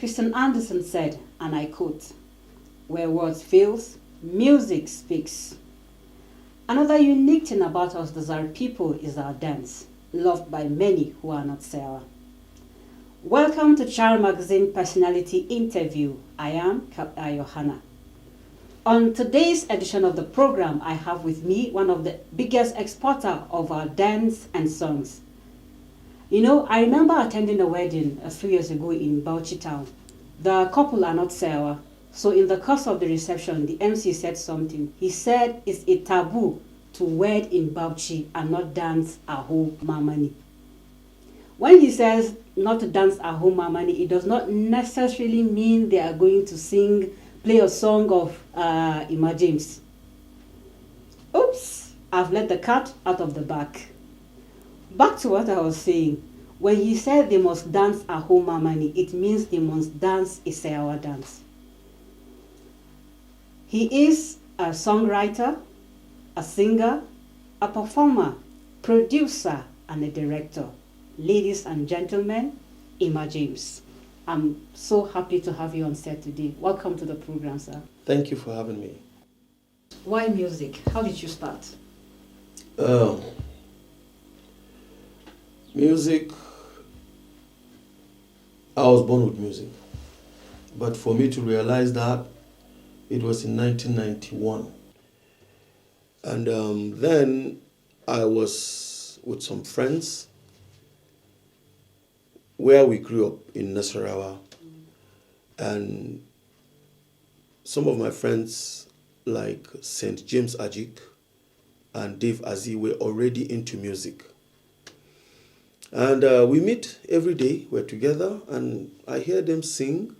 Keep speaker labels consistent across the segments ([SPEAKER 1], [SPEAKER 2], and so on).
[SPEAKER 1] Christian Andersen said, and I quote, "Where words fails, music speaks." Another unique thing about us, the Zara people, is our dance, loved by many who are not Sarah. Welcome to Child Magazine Personality Interview. I am Kapta Johanna. On today's edition of the program, I have with me one of the biggest exporter of our dance and songs. You know, I remember attending a wedding a few years ago in Bauchi town. The couple are not Sarah. So in the course of the reception, the MC said something. He said it's a taboo to wed in Bauchi and not dance Aho Mamani. When he says not to dance Aho Mamani, it does not necessarily mean they are going to play a song of Imma James. Oops, I've let the cat out of the bag. Back to what I was saying. When he said they must dance Aho Mamani, it means they must dance a Sayawa dance. He is a songwriter, a singer, a performer, producer, and a director. Ladies and gentlemen, Imma James. I'm so happy to have you on set today. Welcome to the program, sir.
[SPEAKER 2] Thank you for having me.
[SPEAKER 1] Why music? How did you start?
[SPEAKER 2] Music, I was born with music. But for me to realize that, it was in 1991. And then I was with some friends where we grew up in Nasarawa. And some of my friends, like St. James Ajik and Dave Azi, were already into music. And we meet every day, we're together, and I hear them sing.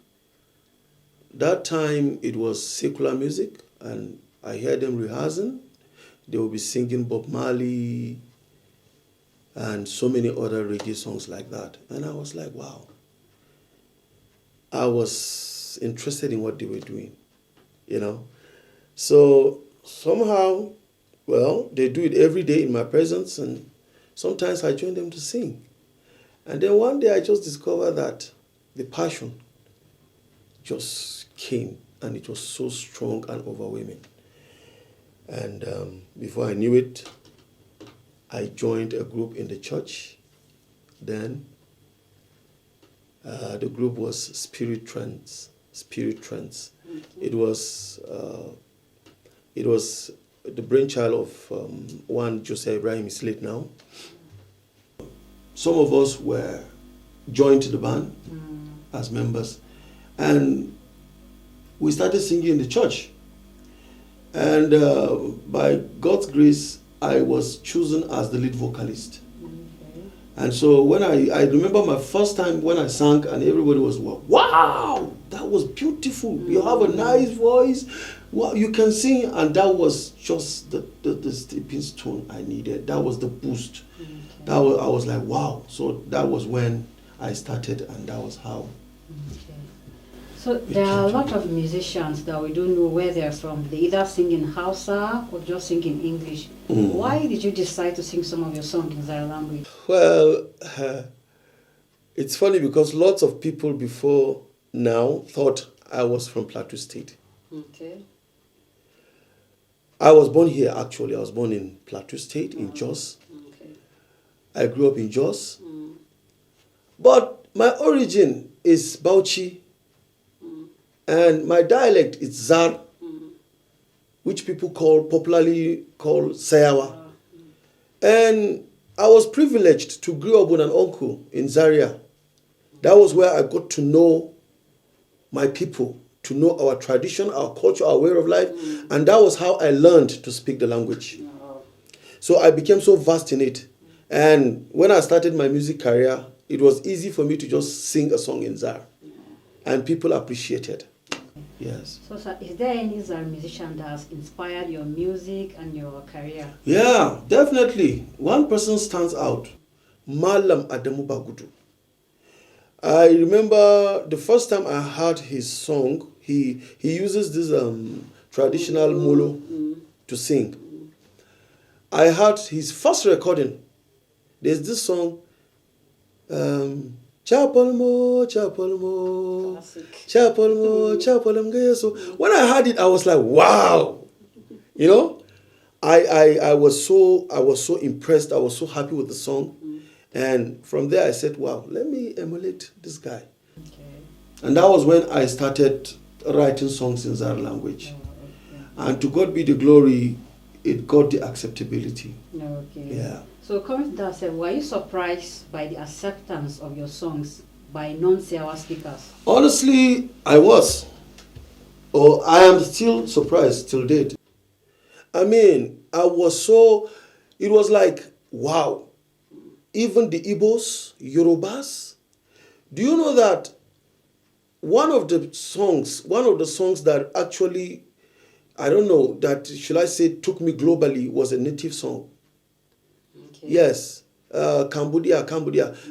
[SPEAKER 2] That time it was secular music, and I hear them rehearsing. They will be singing Bob Marley and so many other reggae songs like that. And I was like, wow. I was interested in what they were doing, you know. So somehow, well, they do it every day in my presence, and sometimes I join them to sing. And then one day I just discovered that the passion just came, and it was so strong and overwhelming. And before I knew it, I joined a group in the church. Then the group was Spirit Trends. Mm-hmm. It was the brainchild of one Joseph Ibrahim, is late now. Some of us were joined to the band as members, and we started singing in the church. And by God's grace, I was chosen as the lead vocalist. Okay. And so when I remember my first time when I sang, and everybody was, wow, that was beautiful. You have a nice voice. Wow, you can sing. And that was just the stepping stone I needed. That was the boost. Okay. I was like, wow. So that was when I started, and that was how.
[SPEAKER 1] Okay. So there are a lot of musicians that we don't know where they're from. They either sing in Hausa or just sing in English. Why did you decide to sing some of your songs in Zara language?
[SPEAKER 2] Well, it's funny because lots of people before now thought I was from Plateau State.
[SPEAKER 1] Okay.
[SPEAKER 2] I was born here, actually. I was born in Plateau State, in Jos. Okay. I grew up in Jos. But my origin is Bauchi. And my dialect is Zar, which people popularly call Sayawa. And I was privileged to grow up with an uncle in Zaria. That was where I got to know my people, to know our tradition, our culture, our way of life. And that was how I learned to speak the language. So I became so versed in it. And when I started my music career, it was easy for me to just sing a song in Zar. And people appreciated. Yes.
[SPEAKER 1] So, sir, is there any Zara musician that has inspired your music and your career?
[SPEAKER 2] Yeah, definitely. One person stands out. Malam Adamu Bagudu. I remember the first time I heard his song, he uses this traditional molo to sing. I heard his first recording. There's this song, Chapel mo,
[SPEAKER 1] Classic.
[SPEAKER 2] chapel mo, chapel mo. So when I heard it, I was like, wow, you know. I was so impressed. I was so happy with the song, and from there I said, "Wow, let me emulate this guy."
[SPEAKER 1] Okay.
[SPEAKER 2] And that was when I started writing songs in Zara language.
[SPEAKER 1] Okay.
[SPEAKER 2] And to God be the glory, it got the acceptability.
[SPEAKER 1] Okay.
[SPEAKER 2] Yeah.
[SPEAKER 1] So coming to that, were you surprised by the acceptance of your songs by non-Sawa speakers?
[SPEAKER 2] Honestly, I was. Or I am still surprised till date. I mean, it was like, wow. Even the Igbos, Yorubas. Do you know that one of the songs that actually, I don't know, that should I say took me globally was a native song.
[SPEAKER 1] Okay.
[SPEAKER 2] Yes, Cambodia.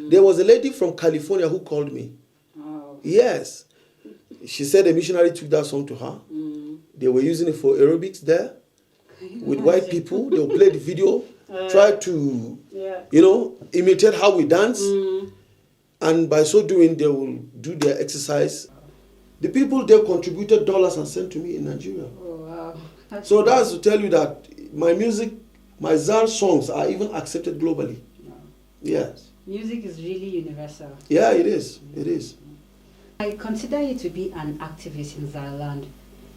[SPEAKER 2] There was a lady from California who called me.
[SPEAKER 1] Oh.
[SPEAKER 2] Yes. She said a missionary took that song to her. They were using it for aerobics there with white people. They'll play the video, try to, imitate how we dance. And by so doing, they will do their exercise. The people there contributed dollars and sent to me in Nigeria.
[SPEAKER 1] Oh, wow.
[SPEAKER 2] So that's to tell you that my music, my Zar songs are even accepted globally.
[SPEAKER 1] Wow.
[SPEAKER 2] Yes.
[SPEAKER 1] Music is really universal.
[SPEAKER 2] Yeah, it is. It is.
[SPEAKER 1] I consider you to be an activist in Zaraland.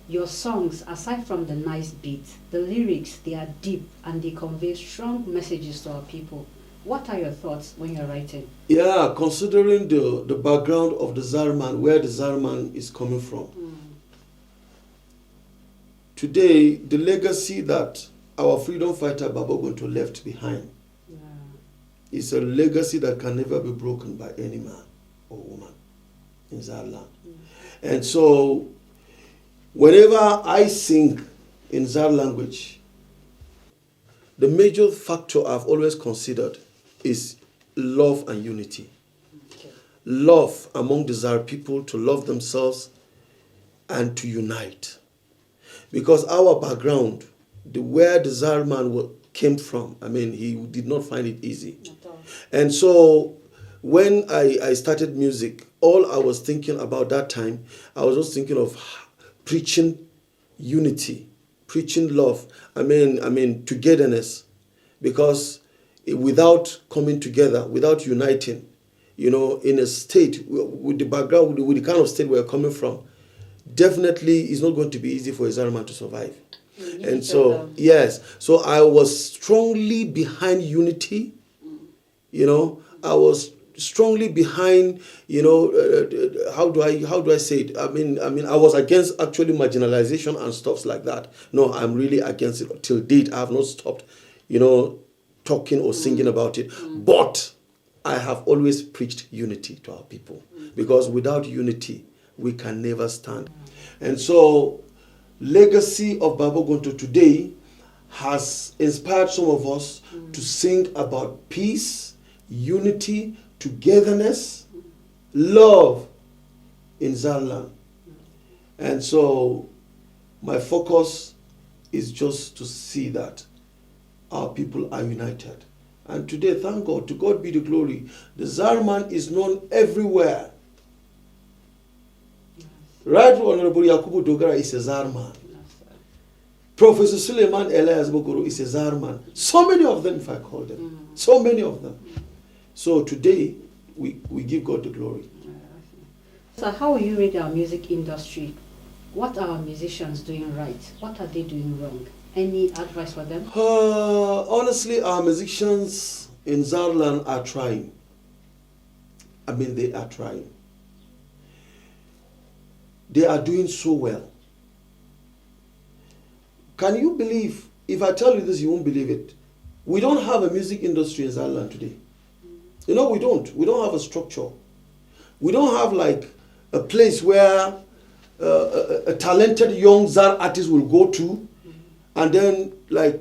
[SPEAKER 1] Your songs, aside from the nice beat, the lyrics, they are deep and they convey strong messages to our people. What are your thoughts when you're writing?
[SPEAKER 2] Yeah, considering the background of the Zarman, where the Zarman is coming from. Today, the legacy that our freedom fighter Baba Gunto left behind is a legacy that can never be broken by any man or woman in Zarland. And so, whenever I sing in Zar language, the major factor I've always considered is love and unity.
[SPEAKER 1] Okay.
[SPEAKER 2] Love among the Zar people, to love themselves and to unite. Because our background, where the Zar man came from, I mean, he did not find it easy. And so when I started music, all I was thinking about that time, I was just thinking of preaching unity, preaching love, I mean togetherness. Because without coming together, without uniting, in a state, with the background, with the kind of state we're coming from, definitely it's not going to be easy for a Zaraman to survive. And so, yes, so I was strongly behind unity. I was strongly behind, how do I say it? I mean, I was against actually marginalization and stuff like that. No, I'm really against it. Till date, I have not stopped, talking or singing about it. But I have always preached unity to our people, because without unity, we can never stand. And so, legacy of Baba Gunto today has inspired some of us to sing about peace, unity, togetherness, love in Zarland. And so my focus is just to see that our people are united. And today, thank God, to God be the glory, the Zarman is known everywhere. Right Honorable Yakubu Dogara is a Zarman. Professor Suleiman Elias Bokoro is a Zarman. So many of them, if I call them. So many of them. So today, we give God the glory.
[SPEAKER 1] So how will you rate our music industry? What are our musicians doing right? What are they doing wrong? Any advice for them?
[SPEAKER 2] Honestly, our musicians in Zarland are trying. I mean, they are trying. They are doing so well. Can you believe, if I tell you this, you won't believe it. We don't have a music industry in Zarland today. We don't. We don't have a structure. We don't have like a place where a talented young Zar artist will go to and then like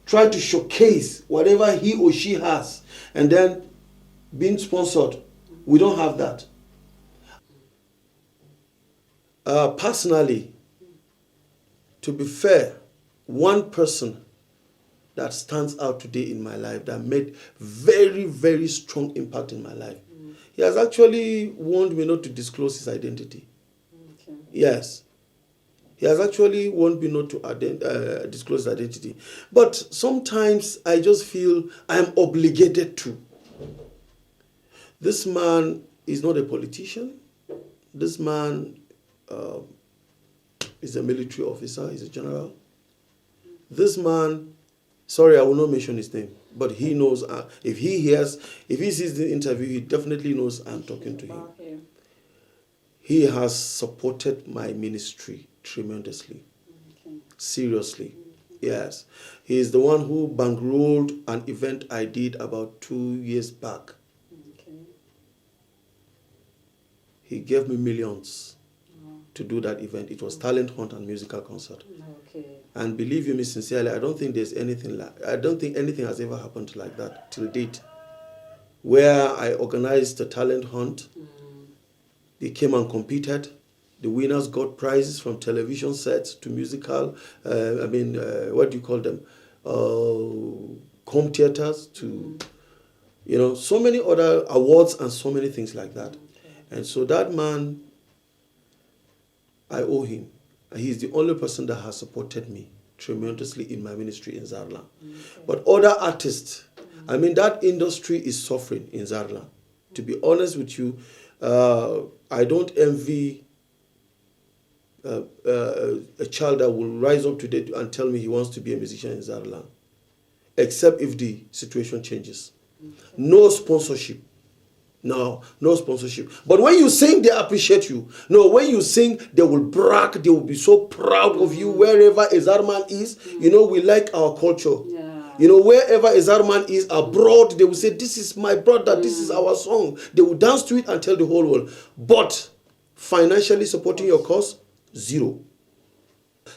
[SPEAKER 2] try to showcase whatever he or she has and then being sponsored. We don't have that. Personally, to be fair, one person that stands out today in my life that made very, very strong impact in my life He has actually warned me not to disclose his identity.
[SPEAKER 1] Okay.
[SPEAKER 2] Yes. He has actually warned me not to disclose his identity. But sometimes I just feel I am obligated to. This man is not a politician. This man is a military officer. He's a general. This man, sorry, I will not mention his name, but he knows. If he sees the interview, he definitely knows I'm talking to him. He has supported my ministry tremendously.
[SPEAKER 1] Okay.
[SPEAKER 2] Seriously. Yes. He is the one who bankrolled an event I did about 2 years back.
[SPEAKER 1] Okay.
[SPEAKER 2] He gave me millions to do that event. It was talent hunt and musical concert.
[SPEAKER 1] Okay.
[SPEAKER 2] And believe you me sincerely, I don't think anything has ever happened like that till date. Where I organized the talent hunt, they came and competed. The winners got prizes from television sets to musical, what do you call them? Home theaters to, so many other awards and so many things like that. Okay. And so that man, I owe him. He's the only person that has supported me tremendously in my ministry in Zarla. Okay. But other artists, that industry is suffering in Zarla. To be honest with you, I don't envy a child that will rise up today and tell me he wants to be a musician in Zarla, except if the situation changes. Okay. No sponsorship. No sponsorship. But when you sing, they appreciate you. No, when you sing, they will brag. They will be so proud of you wherever a Zarman is. We like our culture. Yeah. Wherever a Zarman is abroad, they will say, this is my brother, this is our song. They will dance to it and tell the whole world. But financially supporting your cause, zero.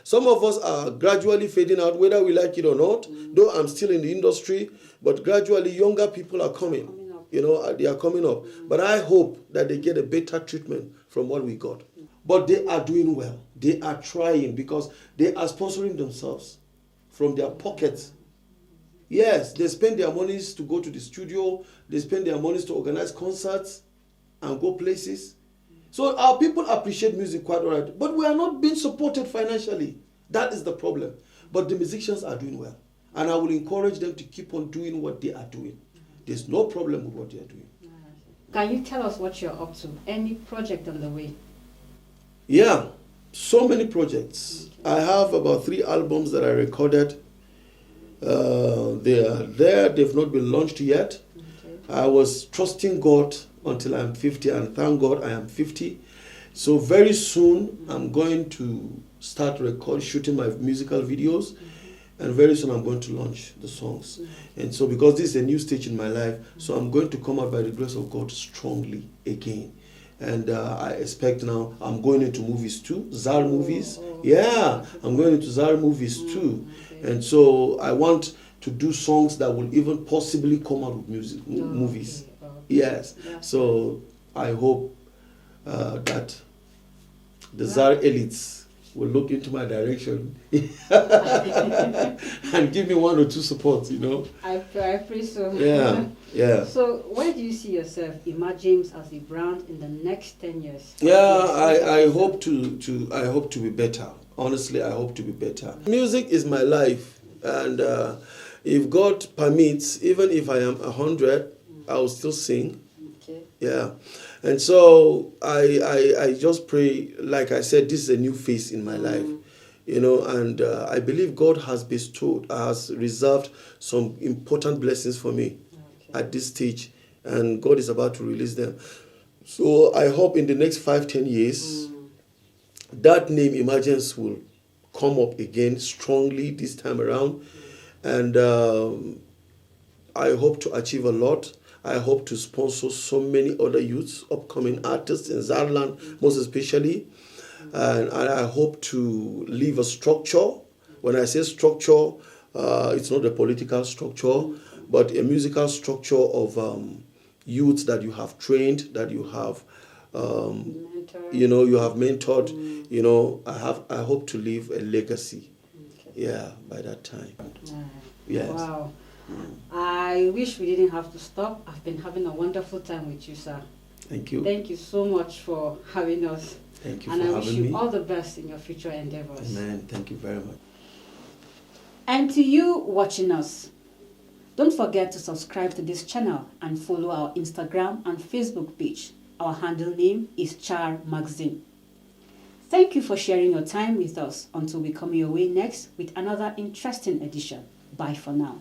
[SPEAKER 2] Some of us are gradually fading out, whether we like it or not. Though I'm still in the industry, but gradually younger people are coming. They are coming up. But I hope that they get a better treatment from what we got. But they are doing well. They are trying because they are sponsoring themselves from their pockets. Yes, they spend their monies to go to the studio. They spend their monies to organize concerts and go places. So our people appreciate music quite all right. But we are not being supported financially. That is the problem. But the musicians are doing well. And I will encourage them to keep on doing what they are doing. There's no problem with what they are doing.
[SPEAKER 1] Can you tell us what you're up to? Any project on the way?
[SPEAKER 2] Yeah, so many projects. Okay. I have about 3 albums that I recorded. They are there. They've not been launched yet. Okay. I was trusting God until I'm 50, and thank God I am 50. So very soon I'm going to start shooting my musical videos. And very soon I'm going to launch the songs. And so because this is a new stage in my life, so I'm going to come out by the grace of God strongly again. And I expect now I'm going into movies too, ZAR movies. Yeah, I'm going into ZAR movies too. Okay. And so I want to do songs that will even possibly come out with movies. Okay. Yes. Yeah. So I hope that the ZAR elites will look into my direction and give me 1 or 2 supports,
[SPEAKER 1] I pray so.
[SPEAKER 2] Yeah.
[SPEAKER 1] So where do you see yourself, Imma James, as a brand in the next 10 years?
[SPEAKER 2] Yeah, I hope to be better. Honestly, I hope to be better. Music is my life, and if God permits, even if I am 100, I will still sing. Okay. Yeah. And so I just pray, like I said, this is a new phase in my life, and I believe God has reserved some important blessings for me at this stage, and God is about to release them. So I hope in the next 5-10 years, that name Imma James will come up again strongly this time around, and I hope to achieve a lot. I hope to sponsor so many other youths, upcoming artists in Zarland, most especially. And I hope to leave a structure. When I say structure, it's not a political structure, but a musical structure of youths that you have trained, that you have, you have mentored. I hope to leave a legacy. Okay. Yeah, by that time. Yes.
[SPEAKER 1] Wow. I wish we didn't have to stop. I've been having a wonderful time with you, sir.
[SPEAKER 2] Thank you.
[SPEAKER 1] Thank you so much for having us.
[SPEAKER 2] Thank you
[SPEAKER 1] And
[SPEAKER 2] for
[SPEAKER 1] I wish
[SPEAKER 2] having
[SPEAKER 1] you
[SPEAKER 2] me.
[SPEAKER 1] all the best in your future endeavors.
[SPEAKER 2] Amen. Thank you very much.
[SPEAKER 1] And to you watching us, don't forget to subscribe to this channel and follow our Instagram and Facebook page. Our handle name is Char Magazine. Thank you for sharing your time with us until we come your way next with another interesting edition. Bye for now.